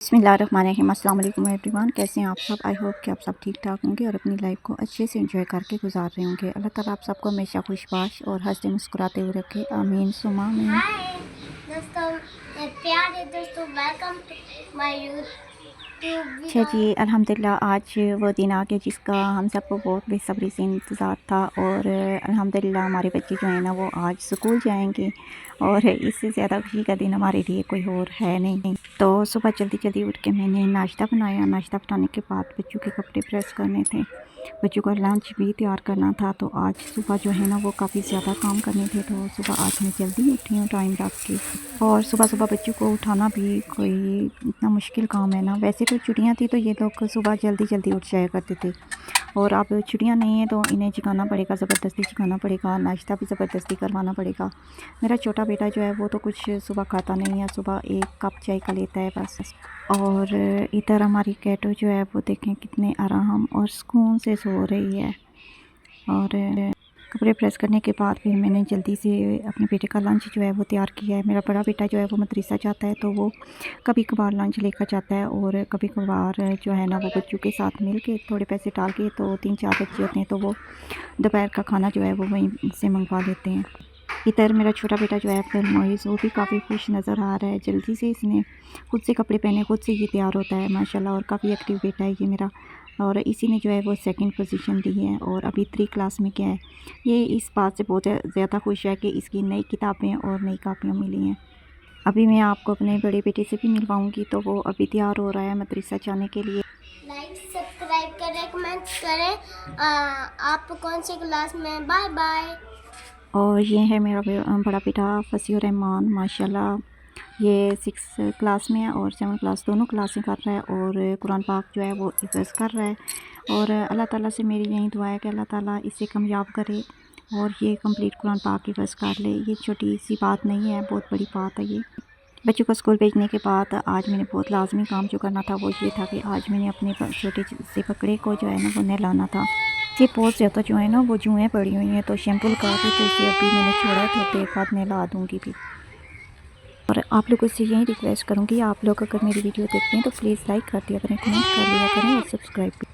बिस्मिल्लाहिर्रहमानिर्रहीम। अस्सलाम वालेकुम एवरीवन, कैसे हैं आप सब। आई होप कि आप सब ठीक ठाक होंगे और अपनी लाइफ को अच्छे से एंजॉय करके गुजार रहे होंगे। अल्लाह ताला आप सबको हमेशा खुशबाश और हंसते मुस्कुराते हुए रखे, आमीन सुमा आमीन। दोस्तों, प्यारे दोस्तों, वेलकम टू माय यूट्यूब। अच्छा जी, अल्हम्दुलिल्लाह आज वो दिन आ गया जिसका हम सबको बहुत बेसब्री से इंतज़ार था और अल्हम्दुलिल्लाह हमारे बच्चे जो हैं ना वो आज स्कूल जाएंगे और इससे ज़्यादा खुशी का दिन हमारे लिए कोई और है नहीं। तो सुबह जल्दी जल्दी उठ के मैंने नाश्ता बनाया। नाश्ता बनाने के बाद बच्चों के कपड़े प्रेस करने थे, बच्चों का लंच भी तैयार करना था। तो आज सुबह जो है ना वो काफ़ी ज़्यादा काम करने थे, तो सुबह आज मैं जल्दी उठी हूँ टाइम रख के। और सुबह सुबह बच्चों को उठाना भी कोई इतना मुश्किल काम है ना। वैसे तो छुट्टियाँ थी तो ये लोग सुबह जल्दी जल्दी उठ जाया करते थे, और अब छुट्टियाँ नहीं हैं तो इन्हें जगाना पड़ेगा, ज़बरदस्ती जगाना पड़ेगा, नाश्ता भी ज़बरदस्ती करवाना पड़ेगा। मेरा छोटा बेटा जो है वो तो कुछ सुबह खाता नहीं है, सुबह एक कप चाय का लेता है बस। और इधर हमारी कैटो जो है वो देखें कितने आराम और सुकून से सो रही है। और कपड़े प्रेस करने के बाद फिर मैंने जल्दी से अपने बेटे का लंच जो है वो तैयार किया है। मेरा बड़ा बेटा जो है वो मदरसा जाता है तो वो कभी कभार लंच लेकर जाता है, और कभी कभार जो है ना वो बच्चों के साथ मिल के थोड़े पैसे डाल के, तो 3-4 बच्चे होते हैं तो वो दोपहर का खाना जो है वो वहीं से मंगवा लेते हैं। इधर मेरा छोटा बेटा जो है फिर मोइज़, वो भी काफ़ी खुश नज़र आ रहा है। जल्दी से इसने खुद से कपड़े पहने, खुद से ये तैयार होता है माशाल्लाह, और काफ़ी एक्टिव बेटा है ये मेरा। और इसी ने जो है वो सेकंड पोजीशन ली है और अभी 3 क्लास में गया है। ये इस बात से बहुत ज़्यादा खुश है कि इसकी नई किताबें और नई कापियाँ मिली हैं। अभी मैं आपको अपने बड़े बेटे से भी मिलवाऊँगी, तो वो अभी तैयार हो रहा है मदरसा जाने के लिए। लाइक सब्सक्राइब करें, कमेंट करें। आप कौन सी क्लास में। Bye bye. और ये है मेरा बड़ा बेटा फसीउर रहमान, माशाल्लाह ये 6 क्लास में है और 7 क्लास, दोनों क्लासें कर रहा है और कुरान पाक जो है वो हिफ़्ज़ कर रहा है। और अल्लाह ताला से मेरी यही दुआ है कि अल्लाह ताला इसे कामयाब करे और ये कंप्लीट कुरान पाक हिफ़्ज़ कर ले। ये छोटी सी बात नहीं है, बहुत बड़ी बात है ये। बच्चों को स्कूल भेजने के बाद आज मैंने बहुत लाजमी काम जो करना था वो ये था कि आज मैंने अपने छोटे से बकरे को जो है ना वो नहलाना था। ये बहुत ज़्यादा जो है ना वो जुएँ पड़ी हुई हैं, तो शैम्पू लगा के तो इसे अभी मैंने छोड़ा है, तो देर बाद नहला दूँगी भी। और आप लोगों से यही रिक्वेस्ट करूँगी, आप लोग अगर मेरी वीडियो देखते हैं तो प्लीज़ लाइक कर दिया करें, कमेंट कर लिया करें और सब्सक्राइब भी।